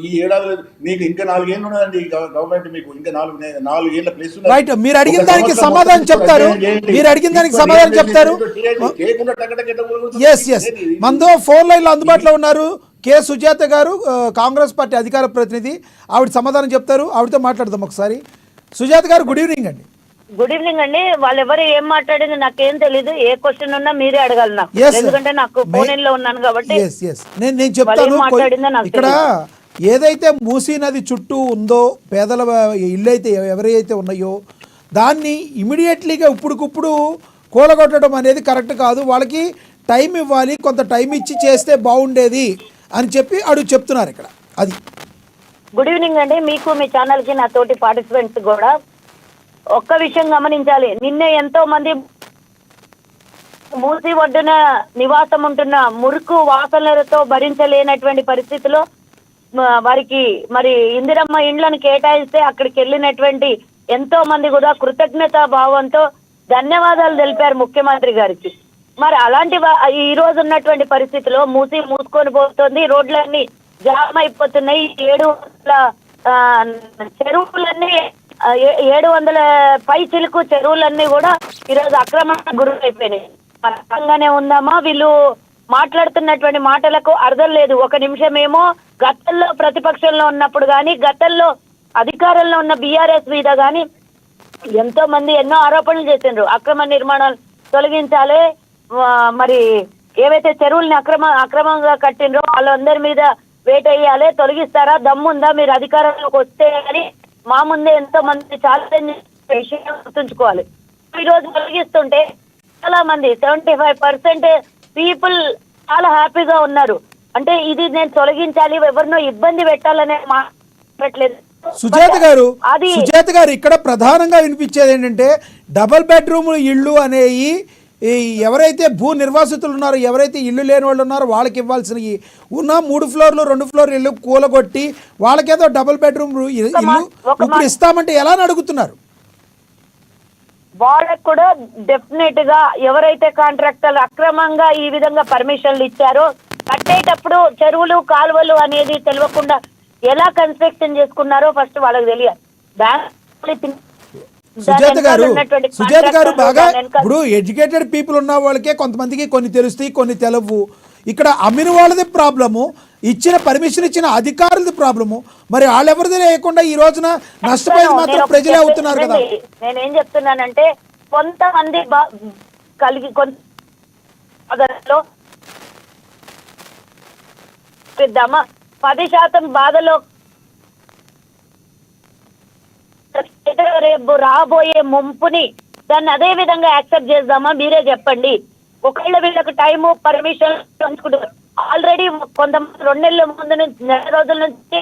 ఈ ఏడాది మీకు ఇంకా 4 ఏళ్ళు ఉన్నదండి గవర్నమెంట్, మీకు ఇంకా 4 ఏళ్ళ ప్లేస్ ఉంది. రైట్, మీరు అడిగిన దానికి సమాధానం చెప్తారు, మీరు అడిగిన దానికి సమాధానం చెప్తారు. ఎస్ ఎస్, మనతో ఫోన్ లైన్ లో అందుబాటులో ఉన్నారు కె సుజాత గారు, కాంగ్రెస్ పార్టీ అధికార ప్రతినిధి. ఆవిడ సమాధానం చెప్తారు, ఆవిడతో మాట్లాడదాం ఒకసారి. సుజాత గారు, గుడ్ ఈవినింగ్ అండి. గుడ్ ఈవినింగ్ అండి. వాళ్ళు ఎవరు ఏం మాట్లాడింది నాకేం తెలీదు. ఏ క్వశ్చన్ ఉన్నా మీరే అడగాలి నాకు, ఎందుకంటే నాకు ఫోన్ లో ఉన్నాను కాబట్టి. నేను చెప్తాను. ఇక్కడ ఏదైతే మూసీ నది చుట్టూ ఉందో పేదల ఇల్లు అయితే ఎవరైతే ఉన్నాయో దాన్ని ఇమీడియట్లీగా ఇప్పుడుకిప్పుడు కూలగొట్టడం అనేది కరెక్ట్ కాదు. వాళ్ళకి టైం ఇవ్వాలి, కొంత టైం ఇచ్చి చేస్తే బాగుండేది అని చెప్పి అడుగు చెప్తున్నారు ఇక్కడ. అది గుడ్ ఈవినింగ్ అండి మీకు, మీ ఛానల్ కి, నా తోటి పార్టిసిపెంట్స్ కూడా. ఒక్క విషయం గమనించాలి, నిన్నే ఎంతో మంది మూసి ఒడ్డున నివాసం ఉంటున్న మురుకు వాసనలతో భరించలేనటువంటి పరిస్థితిలో వారికి మరి ఇందిరమ్మ ఇండ్లను కేటాయిస్తే అక్కడికి వెళ్ళినటువంటి ఎంతో మంది కూడా కృతజ్ఞతా భావంతో ధన్యవాదాలు తెలిపారు ముఖ్యమంత్రి గారికి. మరి అలాంటి ఈ రోజు ఉన్నటువంటి పరిస్థితిలో మూసి మూసుకొని పోతుంది, రోడ్లన్నీ జామ్ అయిపోతున్నాయి. 700 చెరువులన్నీ 700 పై చిలుకు చెరువులన్నీ కూడా ఈరోజు అక్రమానికి గురైపోయినాయి. మనగానే ఉందామా, వీళ్ళు మాట్లాడుతున్నటువంటి మాటలకు అర్థం లేదు. ఒక నిమిషం ఏమో గతంలో ప్రతిపక్షంలో ఉన్నప్పుడు కానీ, గతంలో అధికారంలో ఉన్న బీఆర్ఎస్ మీద కానీ ఎంతో మంది ఎన్నో ఆరోపణలు చేసిండ్రు. అక్రమ నిర్మాణాలు తొలగించాలి, మరి ఏవైతే చెరువుల్ని అక్రమంగా కట్టిండ్రో వాళ్ళందరి మీద వేటేయాలి, తొలగిస్తారా, దమ్ముందా మీరు అధికారంలోకి వస్తే అని మా ముందే ఎంతో మంది ఛాలెంజ్ విషయం గుర్తుంచుకోవాలి. ఈ రోజు తొలగిస్తుంటే చాలా మంది 75% పీపుల్ చాలా హ్యాపీగా ఉన్నారు. అంటే ఇది నేను తొలగించాలి, ఎవరినో ఇబ్బంది పెట్టాలనే మాట్లాడలేదు. సుజాత గారు ఇక్కడ ప్రధానంగా వినిపించేది ఏంటంటే డబుల్ బెడ్రూమ్ ఇళ్ళు అనేవి ఎవరైతే భూ నిర్వాసితులు ఉన్నారో, ఎవరైతే ఇల్లు లేని వాళ్ళు ఉన్నారో వాళ్ళకి ఇవ్వాల్సిన ఉన్న 3 ఫ్లోర్లు 2 ఫ్లోర్లు ఇల్లు కూలగొట్టి వాళ్ళకేదో డబుల్ బెడ్రూమ్ ఇల్లు ఇప్పుడు ఇస్తామంటే ఎలా అడుగుతున్నారు? వాళ్ళకు కూడా డెఫినెట్ గా ఎవరైతే కాంట్రాక్టర్లు అక్రమంగా ఈ విధంగా పర్మిషన్లు ఇచ్చారో, కట్టేటప్పుడు చెరువులు కాలువలు అనేది తెలియకుండా ఎలా కన్స్ట్రక్షన్ చేసుకున్నారో ఫస్ట్ వాళ్ళకి తెలియాలి. సుజాత గారు బాగా ఇప్పుడు ఎడ్యుకేటెడ్ పీపుల్ ఉన్న వాళ్ళకే కొంతమందికి కొన్ని తెలుస్తాయి, కొన్ని తెలవు. ఇక్కడ అమ్మిన వాళ్ళది ప్రాబ్లము, ఇచ్చిన పర్మిషన్ ఇచ్చిన అధికారులది ప్రాబ్లము. మరి వాళ్ళెవరిది లేకుండా ఈ రోజున నష్టపోయేది మాత్రం ప్రజలే అవుతున్నారు కదా. నేనేం చెప్తున్నానంటే కొంతమంది కలిగి 10% బాధలో రేపు రాబోయే ముంపుని దాన్ని అదే విధంగా యాక్సెప్ట్ చేద్దామా, మీరే చెప్పండి. ఒకవేళ వీళ్ళకి టైము పర్మిషన్ పంచుకుంటారు. ఆల్రెడీ కొంతమంది 2 నెలల ముందు నుంచి, 4 రోజుల నుంచి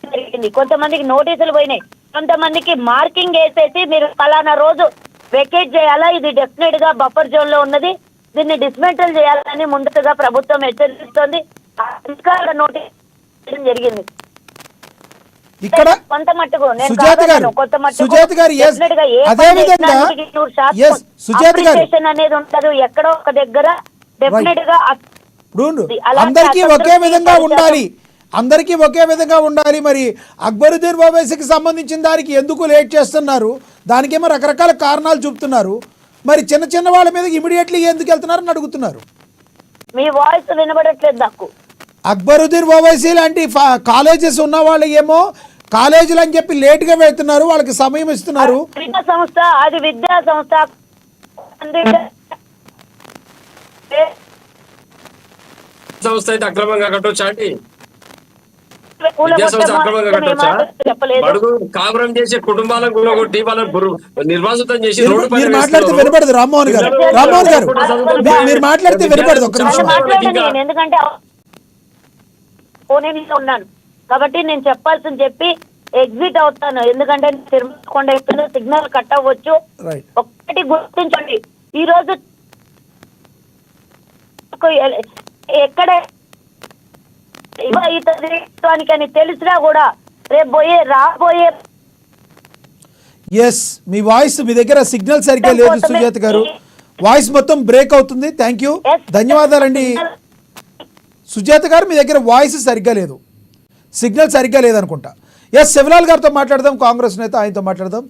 జరిగింది. కొంతమందికి నోటీసులు పోయినాయి, కొంతమందికి మార్కింగ్ వేసేసి మీరు ఫలానా రోజు వెకేట్ చేయాలా, ఇది డెఫినెట్ గా బఫర్ జోన్ లో ఉన్నది, దీన్ని డిస్మెంటల్ చేయాలని ముందుగా ప్రభుత్వం హెచ్చరిస్తోంది. అధికారుల నోటీస్ జరిగింది. ఇక్కడ సుజాత గారు అదే విధంగా అనేది ఉండదు, ఎక్కడో ఒక దగ్గర డెఫినెట్ గా అందరికీ ఒకే విధంగా ఉండాలి, అందరికీ ఒకే విధంగా ఉండాలి. మరి అక్బరుద్దీన్ ఓవైసీకి సంబంధించిన దానికి ఎందుకు లేట్ చేస్తున్నారు? దానికేమో రకరకాల కారణాలు చూపుతున్నారు. మరి చిన్న చిన్న వాళ్ళ మీద ఇమీడియట్లీ ఎందుకు వెళ్తున్నారని అడుగుతున్నారు. మీ వాయిస్ వినబడట్లేదు నాకు. అక్బరుద్దీన్ ఓవైసీ లాంటి కాలేజెస్ ఉన్న వాళ్ళు ఏమో కాలేజీలు అని చెప్పి లేట్ గా వెళ్తున్నారు, వాళ్ళకి సమయం ఇస్తున్నారు. విద్యా సంస్థ, అది విద్యా సంస్థ అయితే అక్రమంగా కట్టొచ్చా అండి? విద్యా సంస్థ అక్రమంగా కట్టొచ్చా? అడుగు కాపురం చేసే కుటుంబాలను కూలగొట్టి వాళ్ళని నిర్వాసితం చేసి రోడ్డు మీరు మాట్లాడితే వినపడదు. రామ్మోహన్ గారు మీరు మాట్లాడితే వినపడదు. ఒక్క నిమిషం, ఎందుకంటే ఫోన్లో ఉన్నాను కాబట్టి నేను చెప్పాల్సింది చెప్పి ఎగ్జిట్ అవుతాను. ఎందుకంటే తిరుమలకొండ ఎత్తున సిగ్నల్ కట్ అవ్వచ్చు. ఒక్కటి గుర్తించండి, ఈ రోజు ఎక్కడ అని తెలిసినా కూడా రేపు రాబోయే మీ వాయిస్, మీ దగ్గర సిగ్నల్ సరిగ్గా లేదు సుజాత గారు, వాయిస్ మొత్తం బ్రేక్ అవుతుంది. ధన్యవాదాలండి సుజాత గారు, మీ దగ్గర వాయిస్ సరిగ్గా లేదు. సిగ్నల్ సరిగ్గా లేదనుకుంటా. ఎస్, శివలాల్ గారితో మాట్లాడదాం, కాంగ్రెస్ నేత, ఆయనతో మాట్లాడదాం.